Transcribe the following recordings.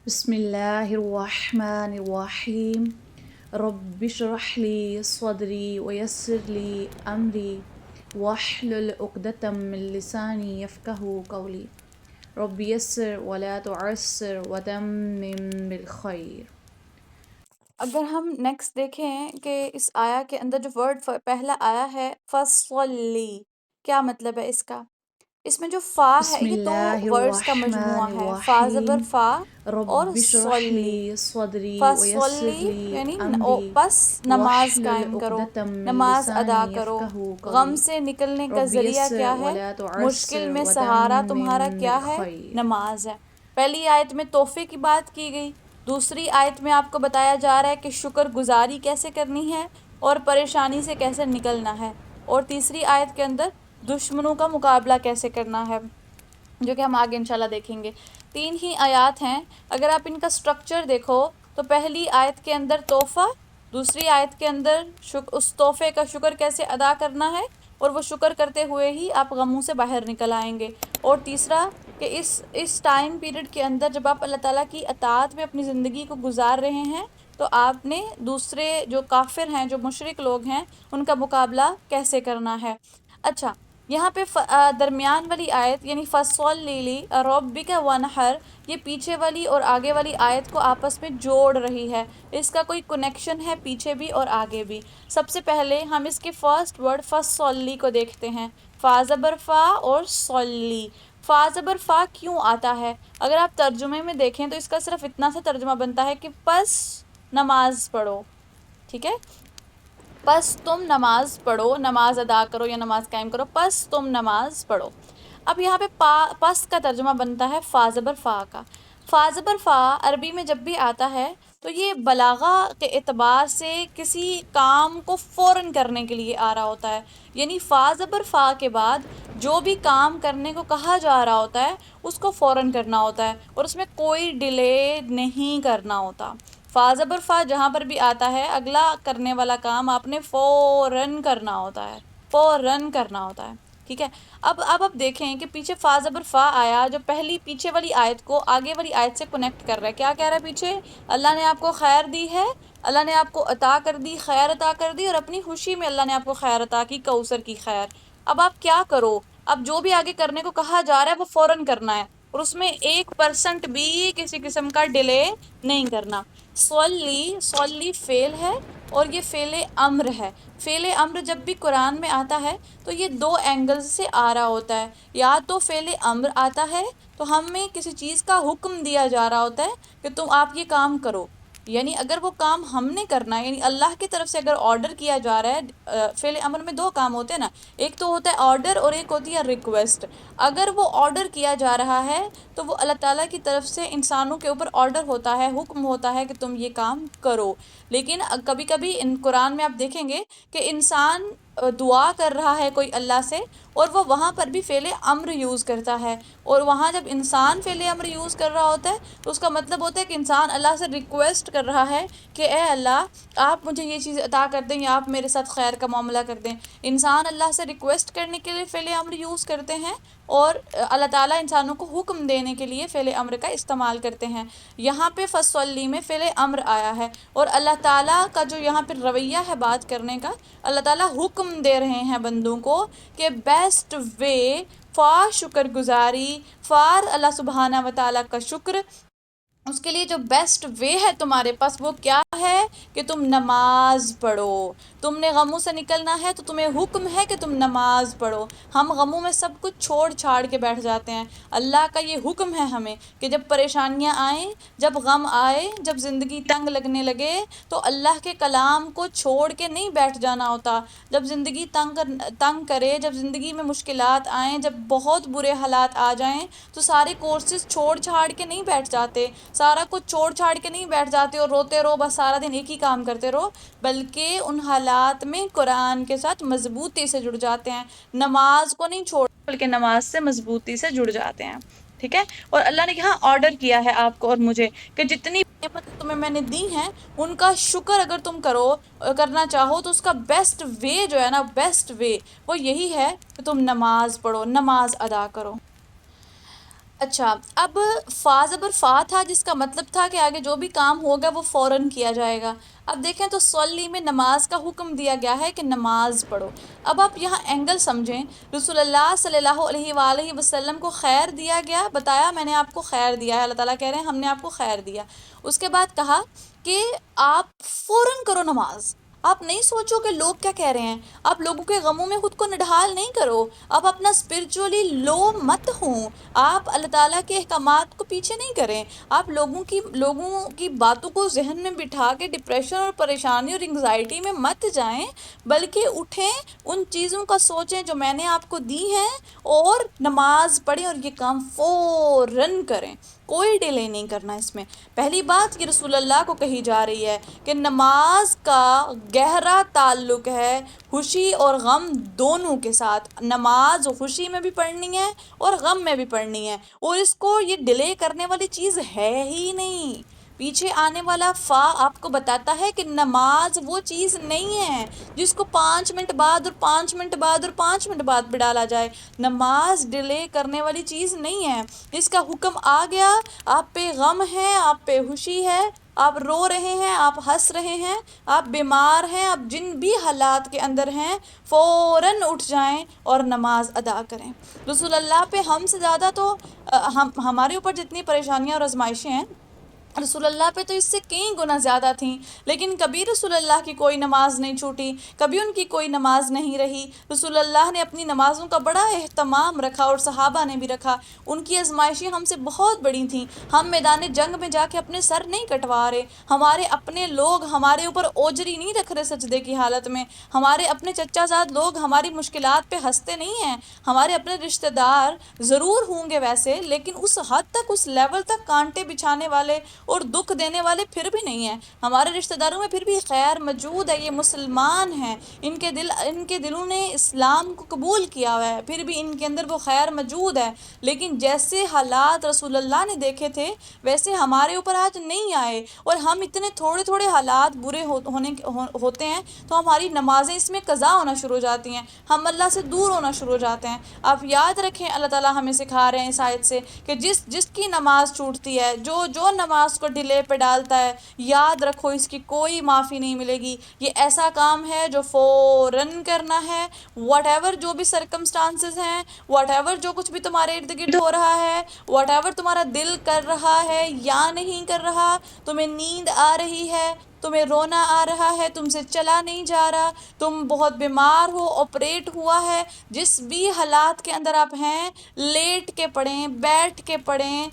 بسم الله الرحمن الرحيم رب اشرح لي صدري ويسر لي أمري واحلل عقدة من لساني يفقهوا قولي رب يسر ولا تعسر وتمم بالخير. اگر ہم نیکسٹ دیکھیں کہ اس آیا کے اندر جو ورڈ پہلا آیا ہے فصلی، کیا مطلب ہے اس کا؟ اس میں جو فا ہے بسم یہ دو الله ورڈز کا الرحمن مجموعہ ہے، فا زبر الرحيم فا اور رب اشرح صلی. لي صدري ويسر فصلی لي یعنی أمري بس نماز واحلل قائم کرو، عقدة من نماز ادا لساني کرو. يفقهوا غم قولي سے نکلنے کا رب ذریعہ يسر کیا ہے؟ ولا مشکل تعسر میں سہارا تمہارا وتمم کیا ہے؟ بالخير. نماز ہے. پہلی آیت میں تحفے کی بات کی گئی، دوسری آیت میں آپ کو بتایا جا رہا ہے کہ شکر گزاری کیسے کرنی ہے اور پریشانی سے کیسے نکلنا ہے، اور تیسری آیت کے اندر دشمنوں کا مقابلہ کیسے کرنا ہے، جو کہ ہم آگے انشاءاللہ دیکھیں گے. 3 ہی آیات ہیں. اگر آپ ان کا سٹرکچر دیکھو تو پہلی آیت کے اندر تحفہ، دوسری آیت کے اندر اس تحفے کا شکر کیسے ادا کرنا ہے اور وہ شکر کرتے ہوئے ہی آپ غموں سے باہر نکل آئیں گے، اور تیسرا کہ اس ٹائم پیریڈ کے اندر جب آپ اللہ تعالیٰ کی اطاعت میں اپنی زندگی کو گزار رہے ہیں تو آپ نے دوسرے جو کافر ہیں، جو مشرک لوگ ہیں، ان کا مقابلہ کیسے کرنا ہے. اچھا، یہاں پہ درمیان والی آیت یعنی فصلی ربک ونحر، یہ پیچھے والی اور آگے والی آیت کو آپس میں جوڑ رہی ہے. اس کا کوئی کنیکشن ہے پیچھے بھی اور آگے بھی. سب سے پہلے ہم اس کے فرسٹ ورڈ فصلی کو دیکھتے ہیں، فا زبر فا اور صلی. فا زبر فا کیوں آتا ہے؟ اگر آپ ترجمے میں دیکھیں تو اس کا صرف اتنا سا ترجمہ بنتا ہے کہ پس نماز پڑھو. ٹھیک ہے، پس تم نماز پڑھو، نماز ادا کرو یا نماز قائم کرو، پس تم نماز پڑھو. اب یہاں پہ پس کا ترجمہ بنتا ہے فا زبر فا کا. فا زبر فا عربی میں جب بھی آتا ہے تو یہ بلاغہ کے اعتبار سے کسی کام کو فوراً کرنے کے لیے آ رہا ہوتا ہے. یعنی فا زبر فا کے بعد جو بھی کام کرنے کو کہا جا رہا ہوتا ہے اس کو فوراً کرنا ہوتا ہے اور اس میں کوئی ڈیلے نہیں کرنا ہوتا. فا زبر فا جہاں پر بھی آتا ہے اگلا کرنے والا کام آپ نے فوراً کرنا ہوتا ہے، فوراً کرنا ہوتا ہے. ٹھیک ہے، اب آپ دیکھیں کہ پیچھے فا زبر فا آیا جو پہلی پیچھے والی آیت کو آگے والی آیت سے کنیکٹ کر رہا ہے. کیا کہہ رہا ہے پیچھے؟ اللہ نے آپ کو خیر دی ہے، اللہ نے آپ کو عطا کر دی، خیر عطا کر دی، اور اپنی خوشی میں اللہ نے آپ کو خیر عطا کی، کوثر کی خیر. اب آپ کیا کرو؟ اب جو بھی آگے کرنے کو کہا جا رہا ہے وہ فوراً کرنا ہے اور اس میں 1% بھی کسی قسم کا ڈیلے نہیں کرنا. صلی فعل ہے اور یہ فعل امر ہے. فعل امر جب بھی قرآن میں آتا ہے تو یہ 2 اینگلز سے آ رہا ہوتا ہے. یا تو فعل امر آتا ہے تو ہمیں کسی چیز کا حکم دیا جا رہا ہوتا ہے کہ تم آپ یہ کام کرو، یعنی اگر وہ کام ہم نے کرنا ہے، یعنی اللہ کی طرف سے اگر آرڈر کیا جا رہا ہے. فعل امر میں 2 کام ہوتے ہیں نا، ایک تو ہوتا ہے آرڈر اور ایک ہوتی ہے ریکویسٹ. اگر وہ آرڈر کیا جا رہا ہے تو وہ اللہ تعالیٰ کی طرف سے انسانوں کے اوپر آرڈر ہوتا ہے، حکم ہوتا ہے کہ تم یہ کام کرو. لیکن کبھی کبھی قرآن میں آپ دیکھیں گے کہ انسان دعا کر رہا ہے کوئی اللہ سے اور وہ وہاں پر بھی فعل امر یوز کرتا ہے، اور وہاں جب انسان فعل امر یوز کر رہا ہوتا ہے تو اس کا مطلب ہوتا ہے کہ انسان اللہ سے ریکویسٹ کر رہا ہے کہ اے اللہ آپ مجھے یہ چیز عطا کر دیں یا آپ میرے ساتھ خیر کا معاملہ کر دیں. انسان اللہ سے ریکویسٹ کرنے کے لیے فعل امر یوز کرتے ہیں اور اللہ تعالیٰ انسانوں کو حکم دینے کے لیے فعل امر کا استعمال کرتے ہیں. یہاں پہ فصلی میں فعل امر آیا ہے اور اللہ تعالیٰ کا جو یہاں پہ رویہ ہے بات کرنے کا، اللہ تعالیٰ حکم دے رہے ہیں بندوں کو کہ بیسٹ وے فار شکر گزاری، فار اللہ سبحانہ و تعالیٰ کا شکر، اس کے لیے جو بیسٹ وے ہے تمہارے پاس وہ کیا ہے کہ تم نماز پڑھو. تم نے غموں سے نکلنا ہے تو تمہیں حکم ہے کہ تم نماز پڑھو. ہم غموں میں سب کچھ چھوڑ چھاڑ کے بیٹھ جاتے ہیں. اللہ کا یہ حکم ہے ہمیں کہ جب پریشانیاں آئیں، جب غم آئے، جب زندگی تنگ لگنے لگے تو اللہ کے کلام کو چھوڑ کے نہیں بیٹھ جانا ہوتا. جب زندگی تنگ کرے، جب زندگی میں مشکلات آئیں، جب بہت برے حالات آ جائیں تو سارے کورسز چھوڑ چھاڑ کے نہیں بیٹھ جاتے، سارا کچھ چھوڑ چھاڑ کے نہیں بیٹھ جاتے اور روتے رہو، بس سارا دن ایک ہی کام کرتے رہو، بلکہ ان حالات میں قرآن کے ساتھ مضبوطی سے جڑ جاتے ہیں. نماز کو نہیں چھوڑ بلکہ نماز سے مضبوطی سے جڑ جاتے ہیں. ٹھیک ہے، اور اللہ نے یہاں آرڈر کیا ہے آپ کو اور مجھے کہ جتنی نعمتیں تمہیں میں نے دی ہیں ان کا شکر اگر تم کرنا چاہو تو اس کا بیسٹ وے جو ہے نا، بیسٹ وے وہ یہی ہے کہ تم نماز پڑھو، نماز ادا کرو. اچھا، اب فا زبر فا تھا جس کا مطلب تھا کہ آگے جو بھی کام ہوگا وہ فوراً کیا جائے گا۔ اب دیکھیں تو صلی میں نماز کا حکم دیا گیا ہے کہ نماز پڑھو۔ اب آپ یہاں اینگل سمجھیں، رسول اللہ صلی اللہ علیہ وآلہ وسلم کو خیر دیا گیا، بتایا میں نے آپ کو خیر دیا ہے، اللہ تعالیٰ کہہ رہے ہیں ہم نے آپ کو خیر دیا۔ اس کے بعد کہا کہ آپ فوراً کرو نماز، آپ نہیں سوچو کہ لوگ کیا کہہ رہے ہیں، آپ لوگوں کے غموں میں خود کو نڈھال نہیں کرو، آپ اپنا اسپرچولی لو مت ہوں، آپ اللہ تعالیٰ کے احکامات کو پیچھے نہیں کریں، آپ لوگوں کی باتوں کو ذہن میں بٹھا کے ڈپریشن اور پریشانی اور انگزائٹی میں مت جائیں، بلکہ اٹھیں، ان چیزوں کا سوچیں جو میں نے آپ کو دی ہیں، اور نماز پڑھیں اور یہ کام فوراً کریں، کوئی ڈیلے نہیں کرنا اس میں۔ پہلی بات یہ رسول اللہ کو کہی جا رہی ہے کہ نماز کا گہرا تعلق ہے خوشی اور غم دونوں کے ساتھ، نماز خوشی میں بھی پڑھنی ہے اور غم میں بھی پڑھنی ہے، اور اس کو یہ ڈیلے کرنے والی چیز ہے ہی نہیں۔ پیچھے آنے والا فا آپ کو بتاتا ہے کہ نماز وہ چیز نہیں ہے جس کو 5 منٹ بعد اور 5 منٹ بعد اور 5 منٹ بعد بھی ڈالا جائے، نماز ڈیلے کرنے والی چیز نہیں ہے۔ اس کا حکم آ گیا، آپ پہ غم ہے، آپ پہ خوشی ہے، آپ رو رہے ہیں، آپ ہنس رہے ہیں، آپ بیمار ہیں، آپ جن بھی حالات کے اندر ہیں، فوراً اٹھ جائیں اور نماز ادا کریں۔ رسول اللہ پہ ہم سے زیادہ تو ہمارے اوپر جتنی پریشانیاں اور آزمائشیں ہیں، رسول اللہ پہ تو اس سے کئی گنا زیادہ تھیں، لیکن کبھی رسول اللہ کی کوئی نماز نہیں چھوٹی، کبھی ان کی کوئی نماز نہیں رہی، رسول اللہ نے اپنی نمازوں کا بڑا اہتمام رکھا اور صحابہ نے بھی رکھا۔ ان کی آزمائشیں ہم سے بہت بڑی تھیں، ہم میدان جنگ میں جا کے اپنے سر نہیں کٹوا رہے، ہمارے اپنے لوگ ہمارے اوپر اوجری نہیں رکھ رہے سجدے کی حالت میں، ہمارے اپنے چچا زاد لوگ ہماری مشکلات پہ ہنستے نہیں ہیں، ہمارے اپنے رشتہ دار ضرور ہوں گے ویسے، لیکن اس حد تک، اس لیول تک کانٹے بچھانے والے اور دکھ دینے والے پھر بھی نہیں ہیں، ہمارے رشتہ داروں میں پھر بھی خیر موجود ہے، یہ مسلمان ہیں، ان کے دلوں نے اسلام کو قبول کیا ہوا ہے، پھر بھی ان کے اندر وہ خیر موجود ہے، لیکن جیسے حالات رسول اللہ نے دیکھے تھے ویسے ہمارے اوپر آج نہیں آئے، اور ہم اتنے تھوڑے تھوڑے حالات برے ہوتے ہیں تو ہماری نمازیں اس میں قضا ہونا شروع ہو جاتی ہیں، ہم اللہ سے دور ہونا شروع ہو جاتے ہیں۔ آپ یاد رکھیں، اللہ تعالیٰ ہمیں سکھا رہے ہیں اس آیت سے کہ جس کی نماز چھوٹتی ہے، جو نماز کو ڈیلے پہ ڈالتا ہے، یاد رکھو اس کی کوئی معافی نہیں ملے گی، یہ ایسا کام ہے جو فوراً کرنا ہے، واٹ ایور جو بھی سرکمسٹانسز ہیں، واٹ ایور جو کچھ بھی تمہارے ارد گرد ہو رہا ہے، واٹ ایور تمہارا دل کر رہا ہے یا نہیں کر رہا، تمہیں نیند آ رہی ہے، تمہیں رونا آ رہا ہے، تم سے چلا نہیں جا رہا، تم بہت بیمار ہو، آپریٹ ہوا ہے، جس بھی حالات کے اندر آپ ہیں، لیٹ کے پڑھیں، بیٹھ کے پڑھیں،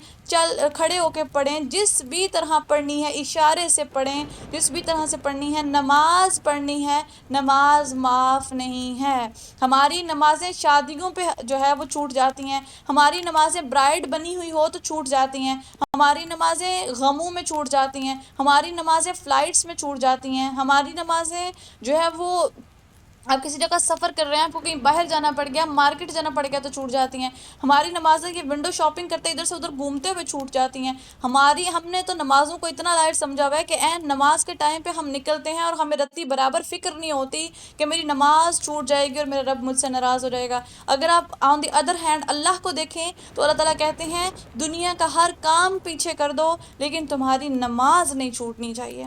کھڑے ہو کے پڑھیں، جس بھی طرح پڑھنی ہے، اشارے سے پڑھیں، جس بھی طرح سے پڑھنی ہے، نماز پڑھنی ہے، نماز معاف نہیں ہے۔ ہماری نمازیں شادیوں پہ جو ہے وہ چھوٹ جاتی ہیں، ہماری نمازیں برائڈ بنی ہوئی ہو تو چھوٹ جاتی ہیں، ہماری نمازیں غموں میں چھوٹ جاتی ہیں، ہماری نمازیں فلائٹس میں چھوٹ جاتی ہیں، ہماری نمازیں جو ہے وہ آپ کسی جگہ سفر کر رہے ہیں، آپ کو کہیں باہر جانا پڑ گیا، مارکیٹ جانا پڑ گیا تو چھوٹ جاتی ہیں، ہماری نمازیں یہ ونڈو شاپنگ کرتے ادھر سے ادھر گھومتے ہوئے چھوٹ جاتی ہیں۔ ہم نے تو نمازوں کو اتنا لائٹ سمجھا ہوا ہے کہ نماز کے ٹائم پہ ہم نکلتے ہیں اور ہمیں رتی برابر فکر نہیں ہوتی کہ میری نماز چھوٹ جائے گی اور میرا رب مجھ سے ناراض ہو جائے گا۔ اگر آپ آن دی ادر ہینڈ اللہ کو دیکھیں تو اللہ تعالیٰ کہتے ہیں دنیا کا ہر کام پیچھے کر دو لیکن تمہاری نماز نہیں چھوٹنی چاہیے،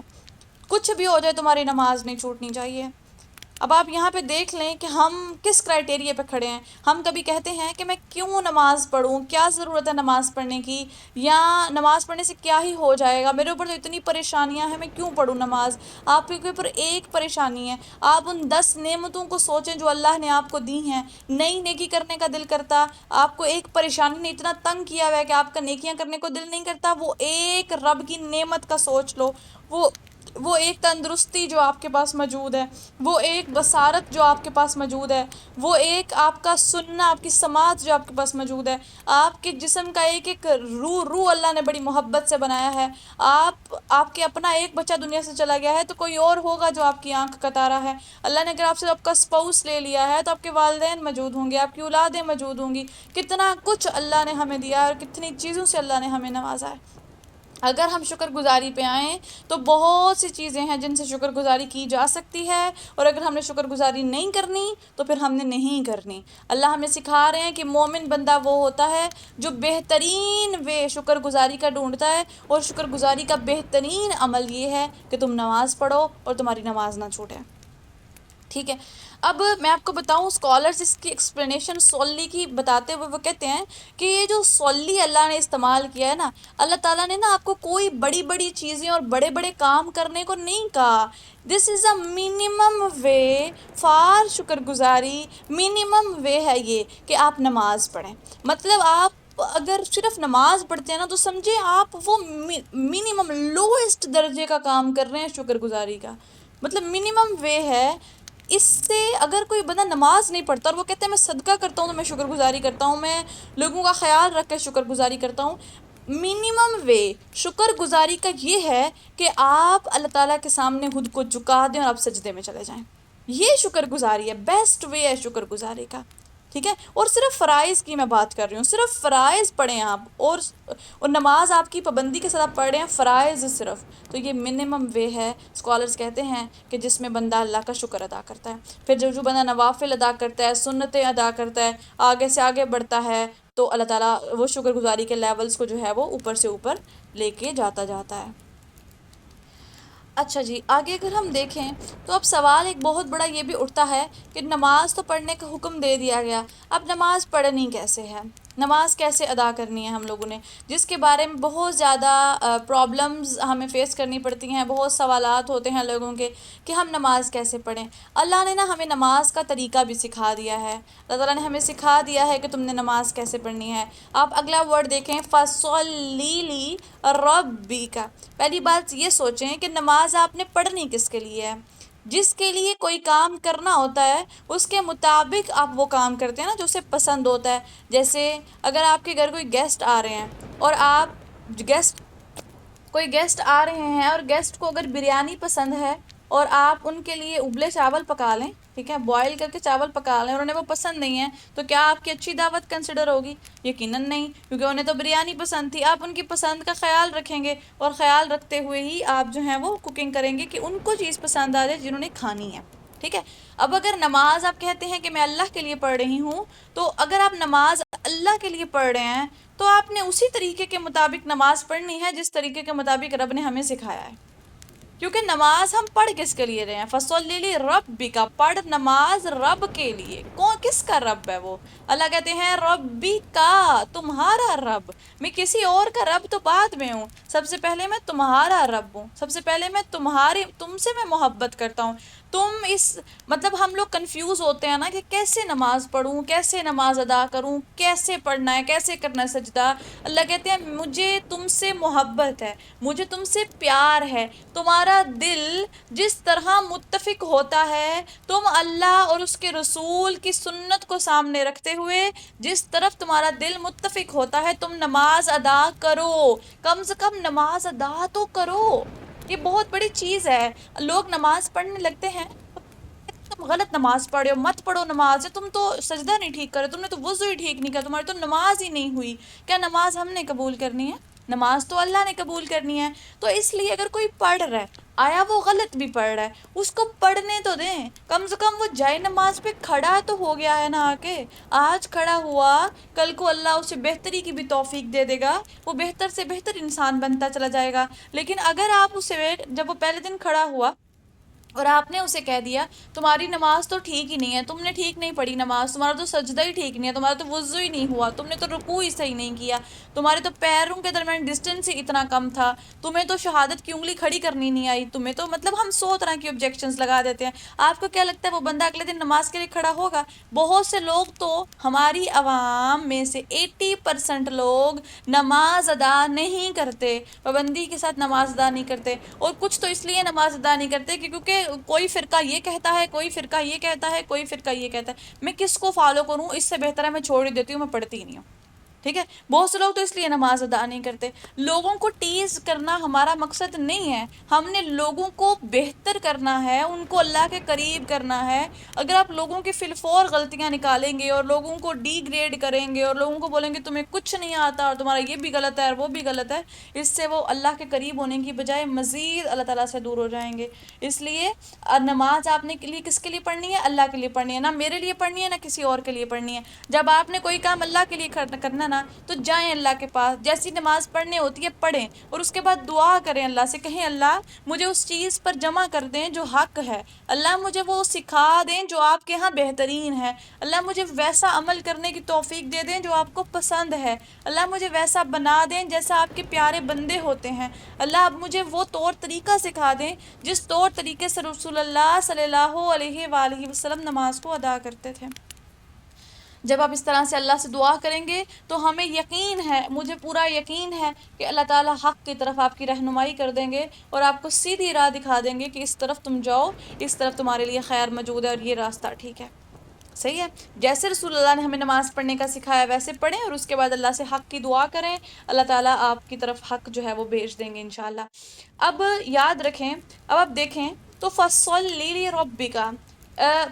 کچھ بھی ہو جائے تمہاری نماز نہیں چھوٹنی چاہیے۔ اب آپ یہاں پہ دیکھ لیں کہ ہم کس کرائٹیریا پہ کھڑے ہیں۔ ہم کبھی کہتے ہیں کہ میں کیوں نماز پڑھوں، کیا ضرورت ہے نماز پڑھنے کی، یا نماز پڑھنے سے کیا ہی ہو جائے گا، میرے اوپر تو اتنی پریشانیاں ہیں میں کیوں پڑھوں نماز۔ آپ کے اوپر ایک پریشانی ہے، آپ ان 10 نعمتوں کو سوچیں جو اللہ نے آپ کو دی ہیں، نئی نیکی کرنے کا دل کرتا، آپ کو ایک پریشانی نے اتنا تنگ کیا ہوا ہے کہ آپ کا نیکیاں کرنے کو دل نہیں کرتا، وہ ایک رب کی نعمت کا سوچ لو، وہ ایک تندرستی جو آپ کے پاس موجود ہے، وہ ایک بصارت جو آپ کے پاس موجود ہے، وہ ایک آپ کا سننا، آپ کی سماعت جو آپ کے پاس موجود ہے، آپ کے جسم کا ایک ایک روح اللہ نے بڑی محبت سے بنایا ہے۔ آپ کے اپنا ایک بچہ دنیا سے چلا گیا ہے تو کوئی اور ہوگا جو آپ کی آنکھ کا تارا ہے۔ اللہ نے اگر آپ سے آپ کا اسپاؤس لے لیا ہے تو آپ کے والدین موجود ہوں گے، آپ کی اولادیں موجود ہوں گی، کتنا کچھ اللہ نے ہمیں دیا ہے اور کتنی چیزوں سے اللہ نے ہمیں نوازا ہے۔ اگر ہم شکر گزاری پہ آئیں تو بہت سی چیزیں ہیں جن سے شکر گزاری کی جا سکتی ہے، اور اگر ہم نے شکر گزاری نہیں کرنی تو پھر ہم نے نہیں کرنی۔ اللہ ہمیں سکھا رہے ہیں کہ مومن بندہ وہ ہوتا ہے جو بہترین وے شکر گزاری کا ڈھونڈتا ہے، اور شکر گزاری کا بہترین عمل یہ ہے کہ تم نماز پڑھو اور تمہاری نماز نہ چھوٹے۔ ٹھیک ہے، اب میں آپ کو بتاؤں اسکالرز اس کی ایکسپلینیشن سولی کی بتاتے ہوئے وہ کہتے ہیں کہ یہ جو سولی اللہ نے استعمال کیا ہے نا، اللہ تعالیٰ نے نا آپ کو کوئی بڑی بڑی چیزیں اور بڑے بڑے کام کرنے کو نہیں کہا۔ دس از اے منیمم وے فار شکر گزاری، منیمم وے ہے یہ کہ آپ نماز پڑھیں۔ مطلب آپ اگر صرف نماز پڑھتے ہیں نا تو سمجھے آپ وہ منیمم لوئسٹ درجے کا کام کر رہے ہیں شکر گزاری کا، مطلب منیمم وے ہے۔ اس سے اگر کوئی بندہ نماز نہیں پڑھتا اور وہ کہتے ہیں میں صدقہ کرتا ہوں تو میں شکر گزاری کرتا ہوں، میں لوگوں کا خیال رکھ کے شکر گزاری کرتا ہوں، منیمم وے شکر گزاری کا یہ ہے کہ آپ اللہ تعالیٰ کے سامنے خود کو جھکا دیں اور آپ سجدے میں چلے جائیں۔ یہ شکر گزاری ہے، بیسٹ وے ہے شکر گزاری کا، ٹھیک ہے۔ اور صرف فرائض کی میں بات کر رہی ہوں، صرف فرائض پڑھیں آپ، اور نماز آپ کی پابندی کے ساتھ آپ پڑھ رہے ہیں فرائض صرف، تو یہ منیمم وے ہے۔ اسکالرز کہتے ہیں کہ جس میں بندہ اللہ کا شکر ادا کرتا ہے، پھر جو بندہ نوافل ادا کرتا ہے، سنتیں ادا کرتا ہے، آگے سے آگے بڑھتا ہے، تو اللہ تعالیٰ وہ شکر گزاری کے لیولز کو جو ہے وہ اوپر سے اوپر لے کے جاتا ہے۔ اچھا جی، آگے اگر ہم دیکھیں تو اب سوال ایک بہت بڑا یہ بھی اٹھتا ہے کہ نماز تو پڑھنے کا حکم دے دیا گیا، اب نماز پڑھنی کیسے ہے، نماز کیسے ادا کرنی ہے ہم لوگوں نے، جس کے بارے میں بہت زیادہ پرابلمز ہمیں فیس کرنی پڑتی ہیں، بہت سوالات ہوتے ہیں لوگوں کے کہ ہم نماز کیسے پڑھیں۔ اللہ نے نا ہمیں نماز کا طریقہ بھی سکھا دیا ہے، اللہ تعالیٰ نے ہمیں سکھا دیا ہے کہ تم نے نماز کیسے پڑھنی ہے۔ آپ اگلا ورڈ دیکھیں، فَصَلِّ لِرَبِّكَ۔ پہلی بات یہ سوچیں کہ نماز آپ نے پڑھنی کس کے لیے ہے۔ جس کے لیے کوئی کام کرنا ہوتا ہے اس کے مطابق آپ وہ کام کرتے ہیں نا جو اسے پسند ہوتا ہے۔ جیسے اگر آپ کے گھر کوئی گیسٹ آ رہے ہیں اور کوئی گیسٹ آ رہے ہیں اور گیسٹ کو اگر بریانی پسند ہے اور آپ ان کے لیے ابلے چاول پکا لیں، ٹھیک ہے، بوائل کر کے چاول پکا لیں اور انہیں وہ پسند نہیں ہے، تو کیا آپ کی اچھی دعوت کنسیڈر ہوگی؟ یقیناً نہیں، کیونکہ انہیں تو بریانی پسند تھی۔ آپ ان کی پسند کا خیال رکھیں گے اور خیال رکھتے ہوئے ہی آپ جو ہیں وہ کوکنگ کریں گے کہ ان کو چیز پسند آ جائے جنہوں نے کھانی ہے، ٹھیک ہے۔ اب اگر نماز آپ کہتے ہیں کہ میں اللہ کے لیے پڑھ رہی ہوں، تو اگر آپ نماز اللہ کے لیے پڑھ رہے ہیں تو آپ نے اسی طریقے کے مطابق نماز پڑھنی ہے جس طریقے کے مطابق رب نے ہمیں سکھایا ہے، کیونکہ نماز ہم پڑھ کس کے لیے رہے ہیں، فَصَلِّ لِرَبِّكَ، پڑھ نماز رب کے لیے۔ کس کا رب ہے وہ؟ اللہ کہتے ہیں ربِّكَ، تمہارا رب، میں کسی اور کا رب تو بعد میں ہوں، سب سے پہلے میں تمہارا رب ہوں، سب سے پہلے میں تم سے میں محبت کرتا ہوں۔ مطلب ہم لوگ کنفیوز ہوتے ہیں نا کہ کیسے نماز پڑھوں، کیسے نماز ادا کروں، کیسے پڑھنا ہے، کیسے کرنا ہے سجدہ۔ اللہ کہتے ہیں مجھے تم سے محبت ہے، مجھے تم سے پیار ہے، تمہارا دل جس طرح متفق ہوتا ہے، تم اللہ اور اس کے رسول کی سنت کو سامنے رکھتے ہوئے جس طرف تمہارا دل متفق ہوتا ہے، تم نماز ادا کرو، کم سے کم نماز ادا تو کرو۔ یہ بہت بڑی چیز ہے۔ لوگ نماز پڑھنے لگتے ہیں، تم غلط نماز پڑھے ہو، مت پڑھو نماز، تم تو سجدہ نہیں ٹھیک کرے، تم نے تو وضو ہی ٹھیک نہیں کیا، تمہاری تو نماز ہی نہیں ہوئی۔ کیا نماز ہم نے قبول کرنی ہے؟ نماز تو اللہ نے قبول کرنی ہے۔ تو اس لیے اگر کوئی پڑھ رہا ہے، آیا وہ غلط بھی پڑھ رہا ہے، اس کو پڑھنے تو دیں، کم سے کم وہ جائے نماز پہ کھڑا تو ہو گیا ہے نا، آ کے آج کھڑا ہوا، کل کو اللہ اسے بہتری کی بھی توفیق دے دے گا، وہ بہتر سے بہتر انسان بنتا چلا جائے گا۔ لیکن اگر آپ اسے جب وہ پہلے دن کھڑا ہوا اور آپ نے اسے کہہ دیا تمہاری نماز تو ٹھیک ہی نہیں ہے، تم نے ٹھیک نہیں پڑھی نماز، تمہارا تو سجدہ ہی ٹھیک نہیں ہے، تمہارا تو وضو ہی نہیں ہوا، تم نے تو رکوع ہی صحیح نہیں کیا، تمہارے تو پیروں کے درمیان ڈسٹینس ہی اتنا کم تھا، تمہیں تو شہادت کی انگلی کھڑی کرنی نہیں آئی، تمہیں تو مطلب ہم 100 طرح کی آبجیکشنز لگا دیتے ہیں۔ آپ کو کیا لگتا ہے وہ بندہ اگلے دن نماز کے لیے کھڑا ہوگا؟ بہت سے لوگ تو ہماری عوام میں سے 80% لوگ نماز ادا نہیں کرتے، پابندی کے ساتھ نماز ادا نہیں کرتے، اور کچھ تو اس لیے نماز ادا نہیں کرتے کہ کیونکہ کوئی فرقہ یہ کہتا ہے، کوئی فرقہ یہ کہتا ہے، کوئی فرقہ یہ کہتا ہے، میں کس کو فالو کروں؟ اس سے بہتر ہے میں چھوڑ ہی دیتی ہوں، میں پڑھتی ہی نہیں ہوں۔ ٹھیک ہے. بہت سے لوگ تو اس لیے نماز ادا نہیں کرتے. لوگوں کو ٹیز کرنا ہمارا مقصد نہیں ہے. ہم نے لوگوں کو بہتر کرنا ہے، ان کو اللہ کے قریب کرنا ہے. اگر آپ لوگوں کی فی الفور غلطیاں نکالیں گے اور لوگوں کو ڈی گریڈ کریں گے اور لوگوں کو بولیں گے تمہیں کچھ نہیں آتا اور تمہارا یہ بھی غلط ہے اور وہ بھی غلط ہے، اس سے وہ اللہ کے قریب ہونے کی بجائے مزید اللہ تعالیٰ سے دور ہو جائیں گے. اس لیے نماز آپ نے کس کے لیے پڑھنی ہے؟ اللہ کے لیے پڑھنی ہے. نہ میرے لیے پڑھنی ہے نہ کسی اور کے لیے پڑھنی ہے. جب آپ نے کوئی کام اللہ کے لیے کرنا نا تو جائیں اللہ کے پاس، جیسی نماز پڑھنے ہوتی ہے پڑھیں اور اس کے بعد دعا کریں اللہ سے، کہیں اللہ مجھے اس چیز پر جمع کر دیں جو حق ہے، اللہ مجھے وہ سکھا دیں جو آپ کے ہاں بہترین ہے، اللہ مجھے ویسا عمل کرنے کی توفیق دے دیں جو آپ کو پسند ہے، اللہ مجھے ویسا بنا دیں جیسا آپ کے پیارے بندے ہوتے ہیں، اللہ اب مجھے وہ طور طریقہ سکھا دیں جس طور طریقے سے رسول اللہ صلی اللہ علیہ وآلہ وسلم نماز کو ادا کرتے تھے. جب آپ اس طرح سے اللہ سے دعا کریں گے تو ہمیں یقین ہے، مجھے پورا یقین ہے کہ اللہ تعالیٰ حق کی طرف آپ کی رہنمائی کر دیں گے اور آپ کو سیدھی راہ دکھا دیں گے کہ اس طرف تم جاؤ، اس طرف تمہارے لیے خیر موجود ہے اور یہ راستہ ٹھیک ہے. صحیح ہے. جیسے رسول اللہ نے ہمیں نماز پڑھنے کا سکھایا ویسے پڑھیں اور اس کے بعد اللہ سے حق کی دعا کریں، اللہ تعالیٰ آپ کی طرف حق جو ہے وہ بھیج دیں گے انشاءاللہ. اب یاد رکھیں، اب آپ دیکھیں تو فصلی لربک،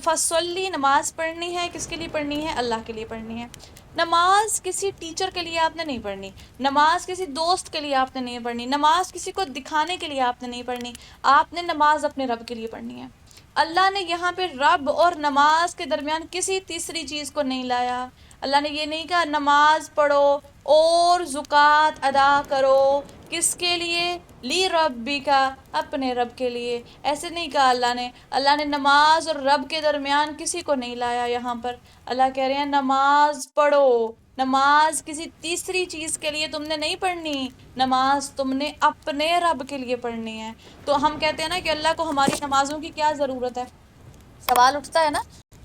فصلی نماز پڑھنی ہے، کس کے لیے پڑھنی ہے؟ اللہ کے لیے پڑھنی ہے. نماز کسی ٹیچر کے لیے آپ نے نہیں پڑھنی، نماز کسی دوست کے لیے آپ نے نہیں پڑھنی، نماز کسی کو دکھانے کے لیے آپ نے نہیں پڑھنی، آپ نے نماز اپنے رب کے لیے پڑھنی ہے. اللہ نے یہاں پہ رب اور نماز کے درمیان کسی تیسری چیز کو نہیں لایا. اللہ نے یہ نہیں کہا نماز پڑھو اور زکوٰۃ ادا کرو، کس کے لیے؟ لی ربی کا، اپنے رب کے لیے. ایسے نہیں کہا اللہ نے. اللہ نے نماز اور رب کے درمیان کسی کو نہیں لایا. یہاں پر اللہ کہہ رہے ہیں نماز پڑھو، نماز کسی تیسری چیز کے لیے تم نے نہیں پڑھنی، نماز تم نے اپنے رب کے لیے پڑھنی ہے. تو ہم کہتے ہیں نا کہ اللہ کو ہماری نمازوں کی کیا ضرورت ہے، سوال اٹھتا ہے نا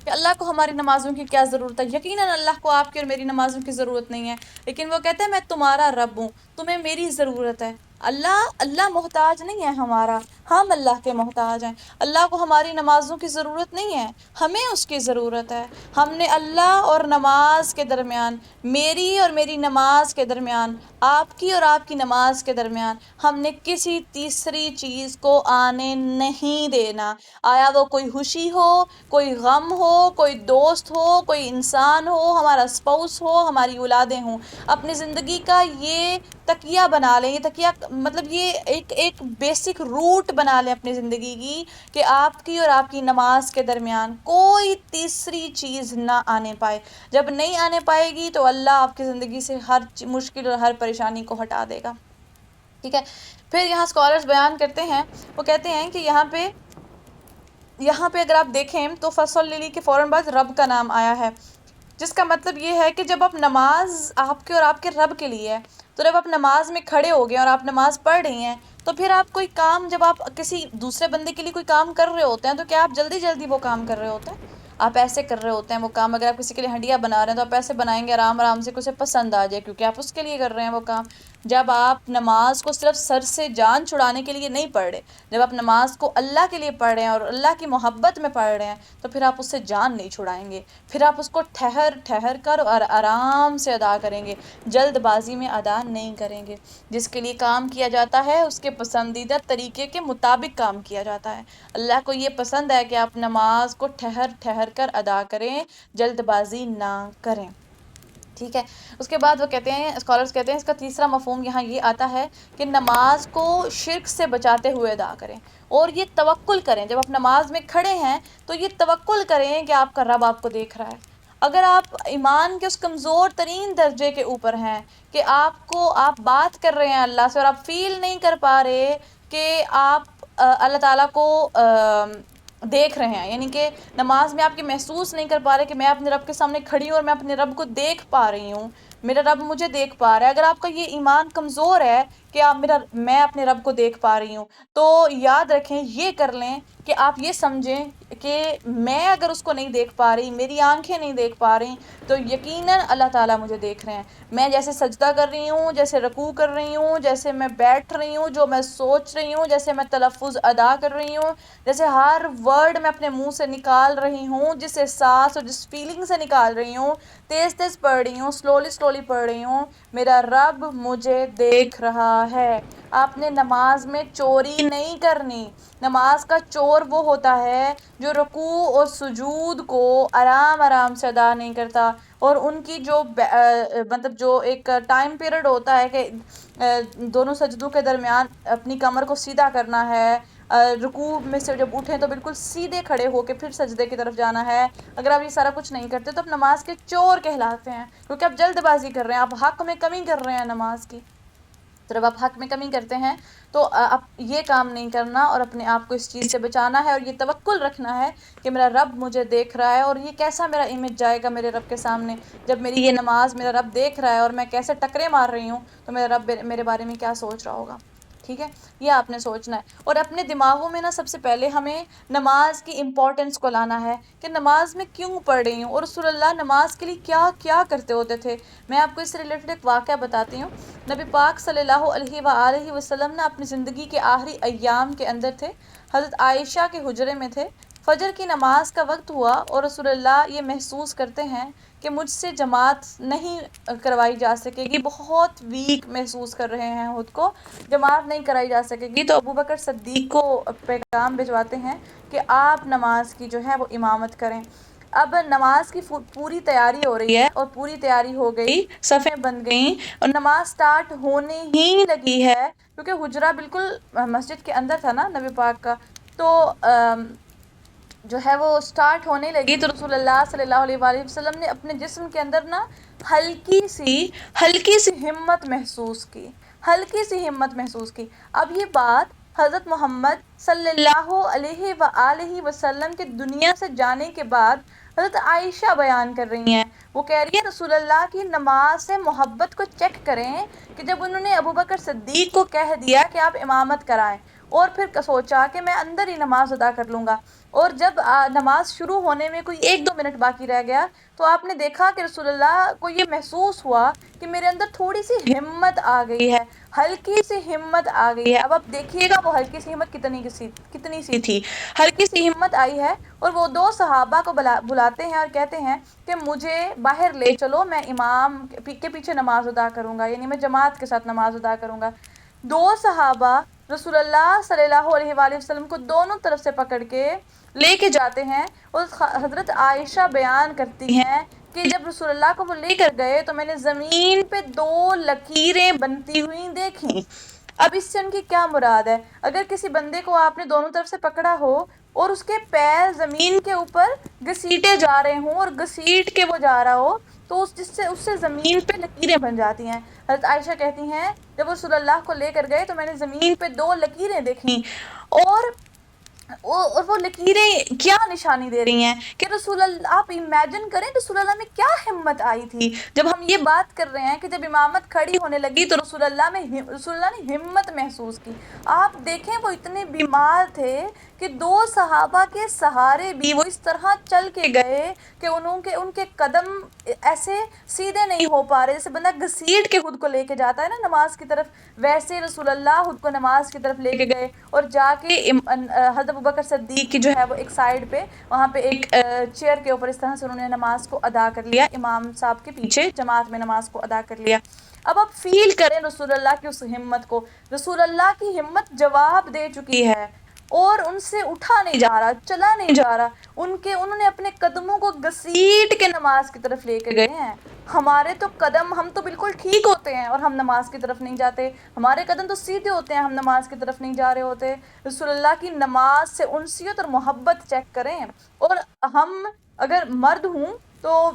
کہ اللہ کو ہماری نمازوں کی کیا ضرورت ہے. یقیناً اللہ کو آپ کی اور میری نمازوں کی ضرورت نہیں ہے، لیکن وہ کہتے ہیں میں تمہارا رب ہوں، تمہیں میری ضرورت ہے. اللہ محتاج نہیں ہے ہمارا، ہم اللہ کے محتاج ہیں. اللہ کو ہماری نمازوں کی ضرورت نہیں ہے، ہمیں اس کی ضرورت ہے. ہم نے اللہ اور نماز کے درمیان، میری اور میری نماز کے درمیان، آپ کی اور آپ کی نماز کے درمیان ہم نے کسی تیسری چیز کو آنے نہیں دینا. آیا وہ کوئی خوشی ہو، کوئی غم ہو، کوئی دوست ہو، کوئی انسان ہو، ہمارا اسپاؤس ہو، ہماری اولادیں ہوں. اپنی زندگی کا یہ تکیہ بنا لیں، یہ تکیہ مطلب یہ ایک بیسک روٹ بنا لیں اپنی زندگی کی کہ آپ کی اور آپ کی نماز کے درمیان کوئی تیسری چیز نہ آنے پائے. جب نہیں آنے پائے گی تو اللہ آپ کی زندگی سے ہر مشکل اور ہر پریشانی کو ہٹا دے گا. ٹھیک ہے. پھر یہاں اسکالرز بیان کرتے ہیں، وہ کہتے ہیں کہ یہاں پہ اگر آپ دیکھیں تو فصل لیلی کے فوراً بعد رب کا نام آیا ہے، جس کا مطلب یہ ہے کہ جب آپ نماز آپ کے اور آپ کے رب کے لیے ہے، تو جب آپ نماز میں کھڑے ہو گئے اور آپ نماز پڑھ رہی ہیں تو پھر آپ کوئی کام، جب آپ کسی دوسرے بندے کے لیے کوئی کام کر رہے ہوتے ہیں تو کیا آپ جلدی جلدی وہ کام کر رہے ہوتے ہیں؟ آپ ایسے کر رہے ہوتے ہیں وہ کام. اگر آپ کسی کے لیے ہنڈیا بنا رہے ہیں تو آپ ایسے بنائیں گے آرام آرام سے کہ اسے پسند آ جائے، کیونکہ آپ اس کے لیے کر رہے ہیں وہ کام. جب آپ نماز کو صرف سر سے جان چھڑانے کے لیے نہیں پڑھ رہے، جب آپ نماز کو اللہ کے لیے پڑھ رہے ہیں اور اللہ کی محبت میں پڑھ رہے ہیں تو پھر آپ اس سے جان نہیں چھڑائیں گے، پھر آپ اس کو ٹھہر کر اور آرام سے ادا کریں گے، جلد بازی میں ادا نہیں کریں گے. جس کے لیے کام کیا جاتا ہے اس کے پسندیدہ طریقے کے مطابق کام کیا جاتا ہے. اللہ کو یہ پسند ہے کہ آپ نماز کو ٹھہر کر ادا کریں، جلد بازی نہ کریں. ٹھیک ہے. اس کے بعد وہ کہتے ہیں، اسکالرز کہتے ہیں اس کا تیسرا مفہوم یہاں یہ آتا ہے کہ نماز کو شرک سے بچاتے ہوئے ادا کریں اور یہ توکل کریں. جب آپ نماز میں کھڑے ہیں تو یہ توکل کریں کہ آپ کا رب آپ کو دیکھ رہا ہے. اگر آپ ایمان کے اس کمزور ترین درجے کے اوپر ہیں کہ آپ بات کر رہے ہیں اللہ سے اور آپ فیل نہیں کر پا رہے کہ آپ اللہ تعالیٰ کو دیکھ رہے ہیں، یعنی کہ نماز میں آپ کے محسوس نہیں کر پا رہے کہ میں اپنے رب کے سامنے کھڑی ہوں اور میں اپنے رب کو دیکھ پا رہی ہوں، میرا رب مجھے دیکھ پا رہا ہے. اگر آپ کا یہ ایمان کمزور ہے کہ میں اپنے رب کو دیکھ پا رہی ہوں، تو یاد رکھیں، یہ کر لیں کہ آپ یہ سمجھیں کہ میں اگر اس کو نہیں دیکھ پا رہی، میری آنکھیں نہیں دیکھ پا رہی، تو یقیناً اللہ تعالیٰ مجھے دیکھ رہے ہیں. میں جیسے سجدہ کر رہی ہوں، جیسے رکوع کر رہی ہوں، جیسے میں بیٹھ رہی ہوں، جو میں سوچ رہی ہوں، جیسے میں تلفظ ادا کر رہی ہوں، جیسے ہر ورڈ میں اپنے منہ سے نکال رہی ہوں، جس احساس اور جس فیلنگ سے نکال رہی ہوں، تیز تیز پڑھ رہی ہوں، سلولی پڑھ رہی ہوں، میرا رب مجھے دیکھ رہا ہے. آپ نے نماز میں چوری نہیں کرنی. نماز کا چور وہ ہوتا ہے جو رکوع اور سجود کو آرام آرام سے ادا نہیں کرتا، اور ان کی جو مطلب جو ایک ٹائم پیریڈ ہوتا ہے کہ دونوں سجدوں کے درمیان اپنی کمر کو سیدھا کرنا ہے، رکوع میں سے جب اٹھیں تو بالکل سیدھے کھڑے ہو کے پھر سجدے کی طرف جانا ہے. اگر آپ یہ سارا کچھ نہیں کرتے تو آپ نماز کے چور کہلاتے ہیں، کیونکہ آپ جلد بازی کر رہے ہیں، آپ حق میں کمی کر رہے ہیں نماز کی. تو جب آپ حق میں کمی کرتے ہیں تو آپ یہ کام نہیں کرنا، اور اپنے آپ کو اس چیز سے بچانا ہے، اور یہ توکل رکھنا ہے کہ میرا رب مجھے دیکھ رہا ہے. اور یہ کیسا میرا امیج جائے گا میرے رب کے سامنے جب میری یہ نماز میرا رب دیکھ رہا ہے اور میں کیسے ٹکرے مار رہی ہوں، تو میرا رب میرے بارے میں کیا سوچ رہا ہوگا. ٹھیک ہے، یہ آپ نے سوچنا ہے. اور اپنے دماغوں میں نا سب سے پہلے ہمیں نماز کی امپورٹنس کو لانا ہے کہ نماز میں کیوں پڑھ رہی ہوں، اور رسول اللہ نماز کے لیے کیا کیا کرتے ہوتے تھے. میں آپ کو اس سے ریلیٹڈ ایک واقعہ بتاتی ہوں. نبی پاک صلی اللہ علیہ وآلہ وسلم نے اپنی زندگی کے آخری ایام کے اندر تھے، حضرت عائشہ کے حجرے میں تھے. فجر کی نماز کا وقت ہوا اور رسول اللہ یہ محسوس کرتے ہیں کہ مجھ سے جماعت نہیں کروائی جا سکے گی، بہت ویک محسوس کر رہے ہیں خود کو، جماعت نہیں کرائی جا سکے گی. تو ابو بکر صدیق کو پیغام بھجواتے ہیں کہ آپ نماز کی جو ہے وہ امامت کریں. اب نماز کی پوری تیاری ہو رہی ہے، اور پوری تیاری ہو گئی، صفیں بن گئیں اور نماز سٹارٹ ہونے ہی لگی ہے، کیونکہ حجرہ بالکل مسجد کے اندر تھا نا نبی پاک کا. تو جو ہے وہ سٹارٹ ہونے لگی تو رسول اللہ صلی اللہ علیہ وآلہ وسلم نے اپنے جسم کے اندر نا ہلکی سی ہمت محسوس کی، ہلکی سی ہمت محسوس کی. اب یہ بات حضرت محمد صلی اللہ علیہ وآلہ وسلم کے دنیا سے جانے کے بعد حضرت عائشہ بیان کر رہی ہیں. وہ کہہ رہی ہے رسول اللہ کی نماز سے محبت کو چیک کریں کہ جب انہوں نے ابو بکر صدیق کو کہہ دیا کہ آپ امامت کرائیں، اور پھر سوچا کہ میں اندر ہی نماز ادا کر لوں گا، اور جب نماز شروع ہونے میں کوئی 1-2 منٹ باقی رہ گیا تو آپ نے دیکھا کہ رسول اللہ کو یہ محسوس ہوا کہ میرے اندر تھوڑی سی ہمت آ گئی ہے، ہلکی سی ہمت آ گئی ہے. اب آپ دیکھیے گا وہ ہلکی سی ہمت کتنی سی تھی. ہلکی سی ہمت آئی ہے، اور وہ 2 صحابہ کو بلاتے ہیں اور کہتے ہیں کہ مجھے باہر لے چلو، میں امام کے پیچھے نماز ادا کروں گا، یعنی میں جماعت کے ساتھ نماز ادا کروں گا. 2 صحابہ رسول اللہ صلی اللہ علیہ وآلہ وسلم کو دونوں طرف سے پکڑ کے لے کے جاتے ہیں. اور حضرت عائشہ بیان کرتی ہیں کہ جب رسول اللہ کو وہ لے کر گئے تو میں نے زمین پہ 2 لکیریں بنتی ہوئی دیکھیں. اب اس سے ان کی کیا مراد ہے؟ اگر کسی بندے کو آپ نے دونوں طرف سے پکڑا ہو اور اس کے پیر زمین کے اوپر گھسیٹے جا رہے ہوں اور گھسیٹ کے وہ جا رہا ہو تو اس سے زمین پہ لکیریں بن جاتی ہیں. حضرت عائشہ کہتی ہیں جب رسول اللہ کو لے کر گئے تو میں نے زمین پہ 2 لکیریں دیکھیں، اور وہ لکیریں کیا نشانی دے رہی ہیں کہ رسول اللہ، آپ امیجن کریں رسول اللہ میں کیا ہمت آئی تھی. جب ہم یہ بات کر رہے ہیں کہ جب امامت کھڑی ہونے لگی تو رسول اللہ نے ہمت محسوس کی. آپ دیکھیں وہ اتنے بیمار تھے کہ 2 صحابہ کے سہارے بھی وہ اس طرح چل کے گئے کہ ان کے قدم ایسے سیدھے نہیں ہو پا رہے، جیسے بندہ گھسیٹ کے خود کو لے کے جاتا ہے نا نماز کی طرف، ویسے رسول اللہ خود کو نماز کی طرف لے کے گئے. اور جا کے حضرت ابوبکر صدیق کی جو ہے وہ ایک سائیڈ پہ وہاں پہ ایک چیئر کے اوپر اس طرح سے انہوں نے نماز کو ادا کر لیا، امام صاحب کے پیچھے جماعت میں نماز کو ادا کر لیا. اب آپ فیل کریں رسول اللہ کی اس ہمت کو. رسول اللہ کی ہمت جواب دے چکی ہے اور ان سے اٹھا نہیں جا رہا، چلا نہیں جا رہا. انہوں نے اپنے قدموں کو گھسیٹ کے نماز کی طرف لے کے گئے ہیں. ہمارے تو قدم، ہم تو بالکل ٹھیک ہوتے ہیں اور ہم نماز کی طرف نہیں جاتے، ہمارے قدم تو سیدھے ہوتے ہیں، ہم نماز کی طرف نہیں جا رہے ہوتے. رسول اللہ کی نماز سے انسیت اور محبت چیک کریں. اور ہم اگر مرد ہوں تو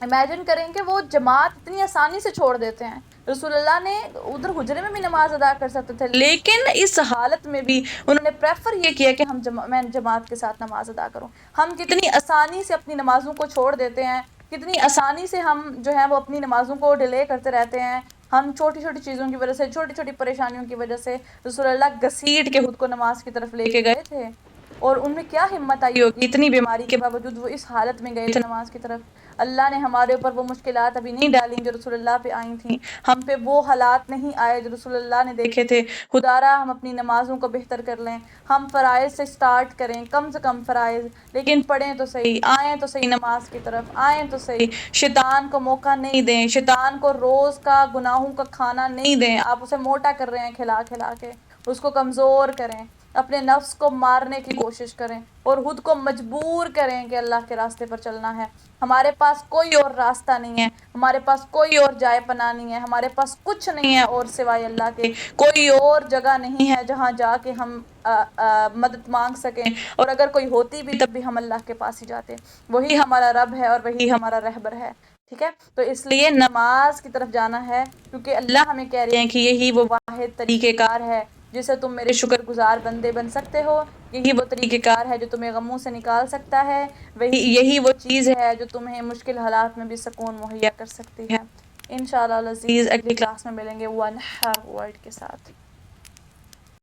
امیجن کریں کہ وہ جماعت اتنی آسانی سے چھوڑ دیتے ہیں. رسول اللہ نے ادھر حجرے میں بھی نماز ادا کر سکتے تھے، لیکن اس حالت میں بھی انہوں نے پریفر یہ کیا کہ میں جماعت کے ساتھ نماز ادا کروں. ہم کتنی آسانی سے اپنی نمازوں کو چھوڑ دیتے ہیں، کتنی آسانی سے ہم جو ہے وہ اپنی نمازوں کو ڈیلے کرتے رہتے ہیں. ہم چھوٹی چھوٹی چیزوں کی وجہ سے، چھوٹی چھوٹی پریشانیوں کی وجہ سے رسول اللہ گھسیٹ کے خود کو نماز کی طرف لے کے گئے تھے، اور ان میں کیا ہمت آئی ہوگی، اتنی بیماری کے باوجود وہ اس حالت میں گئے تھے نماز کی طرف۔ اللہ نے ہمارے اوپر وہ مشکلات ابھی نہیں ڈالیں جو رسول اللہ پہ آئی تھیں، ہم پہ وہ حالات نہیں آئے جو رسول اللہ نے دیکھے تھے۔ خدارا ہم اپنی نمازوں کو بہتر کر لیں، ہم فرائض سے سٹارٹ کریں، کم سے کم فرائض، لیکن پڑھیں تو صحیح، آئیں تو صحیح نماز کی طرف، آئیں تو صحیح، شیطان کو موقع نہیں دیں، شیطان کو روز کا گناہوں کا کھانا نہیں دیں۔ آپ اسے موٹا کر رہے ہیں کھلا کھلا کے، اس کو کمزور کریں، اپنے نفس کو مارنے کی کوشش کریں اور خود کو مجبور کریں کہ اللہ کے راستے پر چلنا ہے۔ ہمارے پاس کوئی اور راستہ نہیں ہے، ہمارے پاس کوئی اور جائے پناہ نہیں ہے، ہمارے پاس کچھ نہیں ہے اور سوائے اللہ کے، کوئی اور جگہ نہیں ہے جہاں جا کے ہم مدد مانگ سکیں، اور اگر کوئی ہوتی بھی تب بھی ہم اللہ کے پاس ہی جاتے۔ وہی ہمارا رب ہے اور وہی ہمارا رہبر ہے، ٹھیک ہے؟ تو اس لیے نماز کی طرف جانا ہے، کیونکہ اللہ ہمیں کہہ رہے ہیں کہ یہی وہ واحد طریقہ کار ہے جسے تم میرے شکر گزار بندے بن سکتے ہو، یہی وہ طریقہ کار ہے جو تمہیں غموں سے نکال سکتا ہے، یہی وہ چیز ہے جو تمہیں مشکل حالات میں بھی سکون مہیا کر سکتی ہے۔ انشاءاللہ العزیز اگلی کلاس میں ملیں گے ون ہر ورڈ کے ساتھ۔